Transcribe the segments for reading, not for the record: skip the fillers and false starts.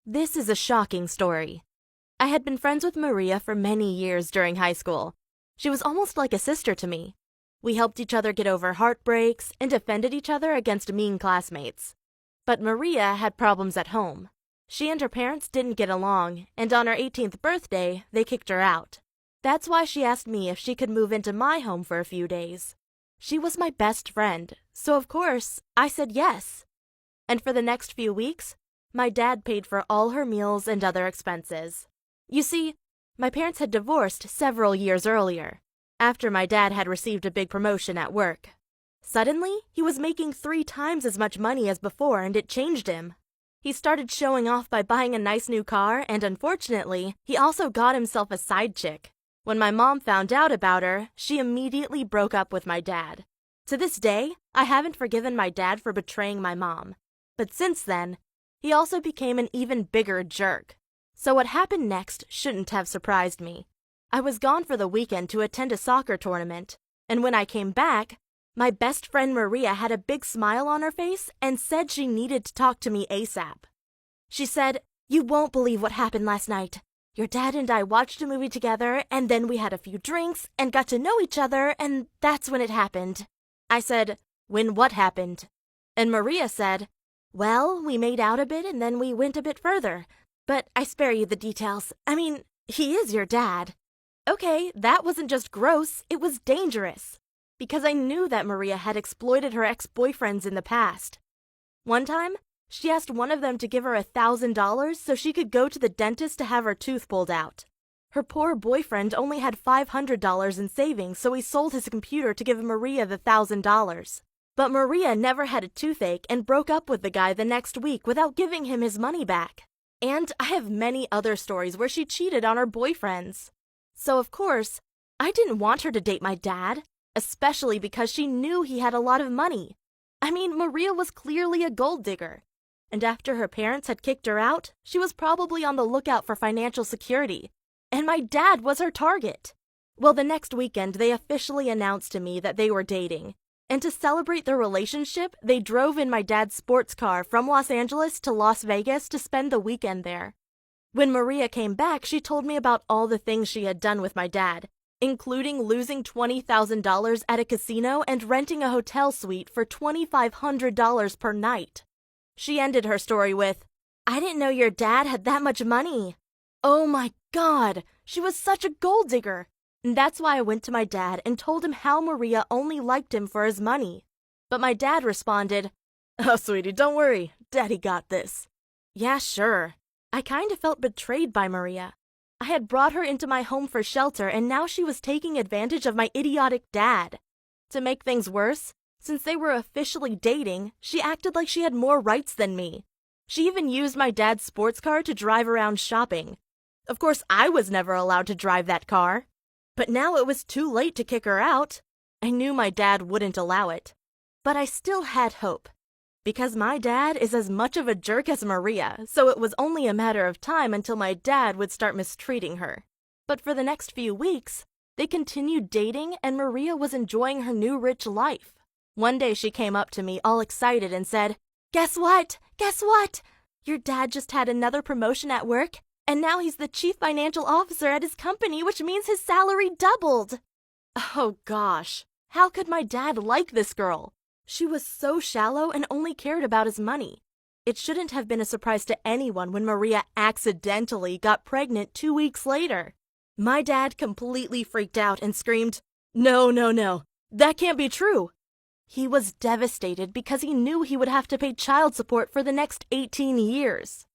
This is a shocking story. I had been friends with Maria for many years during high school. She was almost like a sister to me. We helped each other get over heartbreaks and defended each other against mean classmates. But Maria had problems at home. She and her parents didn't get along, and on her 18th birthday, they kicked her out. That's why she asked me if she could move into my home for a few days. She was my best friend, so of course, I said yes. And for the next few weeks, my dad paid for all her meals and other expenses. You see, my parents had divorced several years earlier, after my dad had received a big promotion at work. Suddenly, he was making 3 times as much money as before, and it changed him. He started showing off by buying a nice new car, and unfortunately, he also got himself a side chick. When my mom found out about her, she immediately broke up with my dad. To this day, I haven't forgiven my dad for betraying my mom. But since then, he also became an even bigger jerk. So what happened next shouldn't have surprised me. I was gone for the weekend to attend a soccer tournament, and when I came back, my best friend Maria had a big smile on her face and said she needed to talk to me ASAP. She said, "You won't believe what happened last night. Your dad and I watched a movie together, and then we had a few drinks and got to know each other, and that's when it happened." I said, "When what happened?" And Maria said, "Well, we made out a bit and then we went a bit further. But I spare you the details. I mean, he is your dad." Okay, that wasn't just gross, it was dangerous. Because I knew that Maria had exploited her ex-boyfriends in the past. One time, she asked one of them to give her $1,000 so she could go to the dentist to have her tooth pulled out. Her poor boyfriend only had $500 in savings, so he sold his computer to give Maria the $1,000. But Maria never had a toothache and broke up with the guy the next week without giving him his money back. And I have many other stories where she cheated on her boyfriends. So of course, I didn't want her to date my dad, especially because she knew he had a lot of money. I mean, Maria was clearly a gold digger. And after her parents had kicked her out, she was probably on the lookout for financial security. And my dad was her target. Well, the next weekend, they officially announced to me that they were dating. And to celebrate their relationship, they drove in my dad's sports car from Los Angeles to Las Vegas to spend the weekend there. When Maria came back, she told me about all the things she had done with my dad, including losing $20,000 at a casino and renting a hotel suite for $2,500 per night. She ended her story with, "I didn't know your dad had that much money." Oh my God, she was such a gold digger. And that's why I went to my dad and told him how Maria only liked him for his money. But my dad responded, "Oh, sweetie, don't worry. Daddy got this." Yeah, sure. I kind of felt betrayed by Maria. I had brought her into my home for shelter, and now she was taking advantage of my idiotic dad. To make things worse, since they were officially dating, she acted like she had more rights than me. She even used my dad's sports car to drive around shopping. Of course, I was never allowed to drive that car. But now it was too late to kick her out. I knew my dad wouldn't allow it. But I still had hope. Because my dad is as much of a jerk as Maria, so it was only a matter of time until my dad would start mistreating her. But for the next few weeks, they continued dating and Maria was enjoying her new rich life. One day she came up to me all excited and said, "Guess what? Guess what? Your dad just had another promotion at work. And now he's the chief financial officer at his company, which means his salary doubled." Oh gosh, how could my dad like this girl? She was so shallow and only cared about his money. It shouldn't have been a surprise to anyone when Maria accidentally got pregnant 2 weeks later. My dad completely freaked out and screamed, "No, no, no, that can't be true." He was devastated because he knew he would have to pay child support for the next 18 years.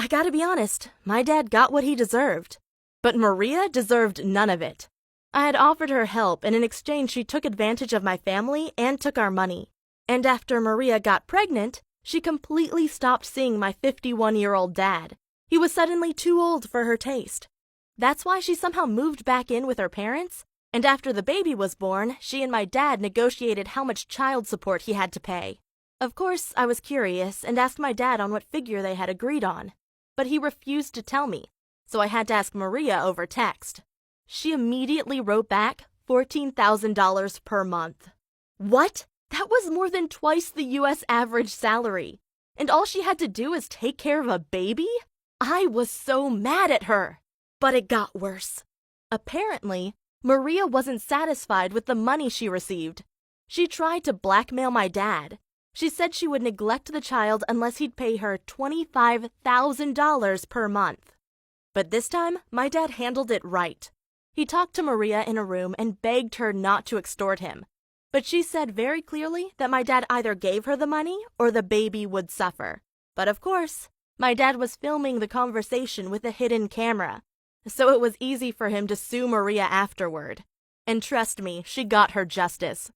I gotta be honest, my dad got what he deserved. But Maria deserved none of it. I had offered her help, and in exchange she took advantage of my family and took our money. And after Maria got pregnant, she completely stopped seeing my 51-year-old dad. He was suddenly too old for her taste. That's why she somehow moved back in with her parents, and after the baby was born, she and my dad negotiated how much child support he had to pay. Of course, I was curious and asked my dad on what figure they had agreed on. But he refused to tell me, so I had to ask Maria over text. She immediately wrote back $14,000 per month. What? That was more than twice the US average salary. And all she had to do is take care of a baby? I was so mad at her. But it got worse. Apparently, Maria wasn't satisfied with the money she received. She tried to blackmail my dad. She said she would neglect the child unless he'd pay her $25,000 per month. But this time, my dad handled it right. He talked to Maria in a room and begged her not to extort him. But she said very clearly that my dad either gave her the money or the baby would suffer. But of course, my dad was filming the conversation with a hidden camera, so it was easy for him to sue Maria afterward. And trust me, she got her justice.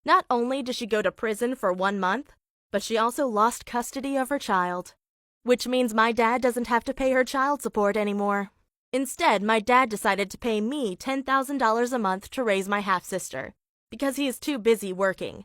Not only did she go to prison for 1 month, but she also lost custody of her child. Which means my dad doesn't have to pay her child support anymore. Instead, my dad decided to pay me $10,000 a month to raise my half-sister, because he is too busy working.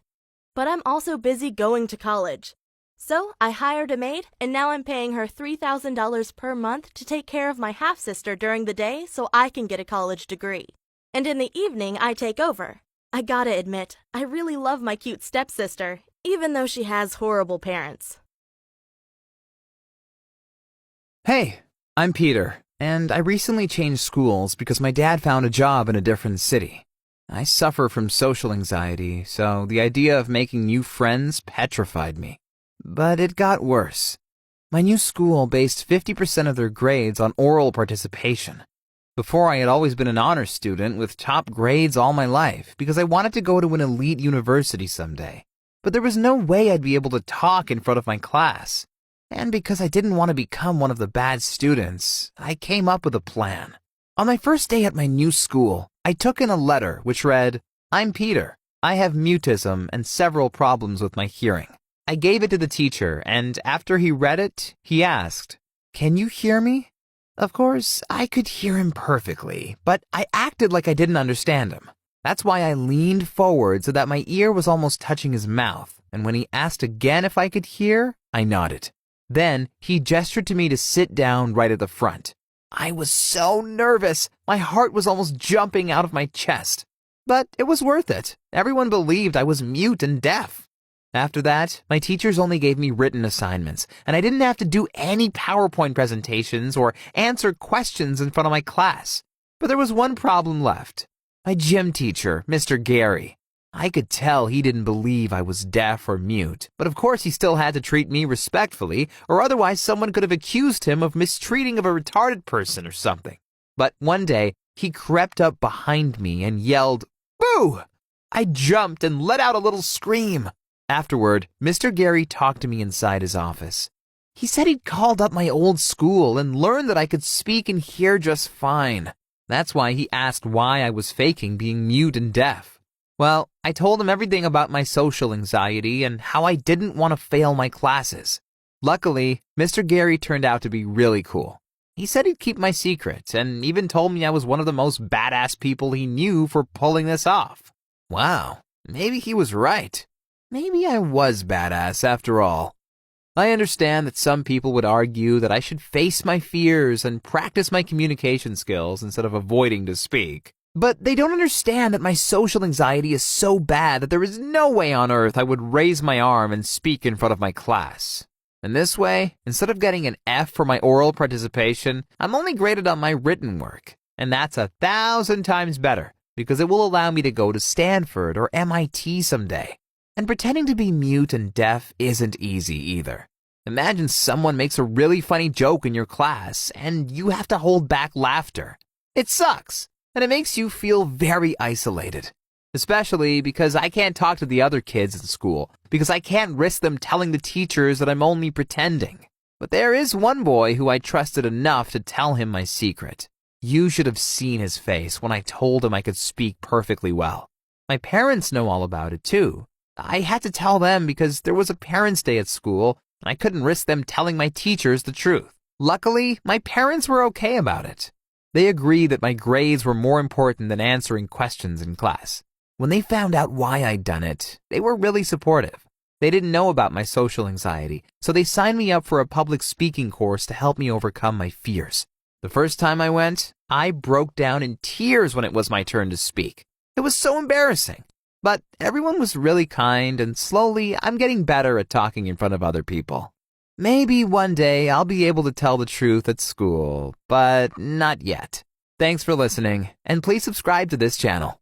But I'm also busy going to college. So I hired a maid, and now I'm paying her $3,000 per month to take care of my half-sister during the day so I can get a college degree. And in the evening, I take over. I gotta admit, I really love my cute stepsister, even though she has horrible parents. Hey, I'm Peter, and I recently changed schools because my dad found a job in a different city. I suffer from social anxiety, so the idea of making new friends petrified me. But it got worse. My new school based 50% of their grades on oral participation. Before, I had always been an honor student with top grades all my life because I wanted to go to an elite university someday. But there was no way I'd be able to talk in front of my class. And because I didn't want to become one of the bad students, I came up with a plan. On my first day at my new school, I took in a letter which read, "I'm Peter. I have mutism and several problems with my hearing." I gave it to the teacher, and after he read it, he asked, "Can you hear me?" Of course, I could hear him perfectly, but I acted like I didn't understand him. That's why I leaned forward so that my ear was almost touching his mouth, and when he asked again if I could hear, I nodded. Then he gestured to me to sit down right at the front. I was so nervous, my heart was almost jumping out of my chest. But it was worth it. Everyone believed I was mute and deaf. After that, my teachers only gave me written assignments, and I didn't have to do any PowerPoint presentations or answer questions in front of my class. But there was one problem left. My gym teacher, Mr. Gary. I could tell he didn't believe I was deaf or mute, but of course he still had to treat me respectfully, or otherwise someone could have accused him of mistreating of a retarded person or something. But one day, he crept up behind me and yelled, "Boo!" I jumped and let out a little scream. Afterward, Mr. Gary talked to me inside his office. He said he'd called up my old school and learned that I could speak and hear just fine. That's why he asked why I was faking being mute and deaf. Well, I told him everything about my social anxiety and how I didn't want to fail my classes. Luckily, Mr. Gary turned out to be really cool. He said he'd keep my secret and even told me I was one of the most badass people he knew for pulling this off. Wow, maybe he was right. Maybe I was badass after all. I understand that some people would argue that I should face my fears and practice my communication skills instead of avoiding to speak. But they don't understand that my social anxiety is so bad that there is no way on earth I would raise my arm and speak in front of my class. And this way, instead of getting an F for my oral participation, I'm only graded on my written work. And that's 1,000 times better, because it will allow me to go to Stanford or MIT someday. And pretending to be mute and deaf isn't easy either. Imagine someone makes a really funny joke in your class, and you have to hold back laughter. It sucks, and it makes you feel very isolated. Especially because I can't talk to the other kids in school, because I can't risk them telling the teachers that I'm only pretending. But there is one boy who I trusted enough to tell him my secret. You should have seen his face when I told him I could speak perfectly well. My parents know all about it too. I had to tell them because there was a parents' day at school, and I couldn't risk them telling my teachers the truth. Luckily, my parents were okay about it. They agreed that my grades were more important than answering questions in class. When they found out why I'd done it, they were really supportive. They didn't know about my social anxiety, so they signed me up for a public speaking course to help me overcome my fears. The first time I went, I broke down in tears when it was my turn to speak. It was so embarrassing. But everyone was really kind, and slowly I'm getting better at talking in front of other people. Maybe one day I'll be able to tell the truth at school, but not yet. Thanks for listening, and please subscribe to this channel.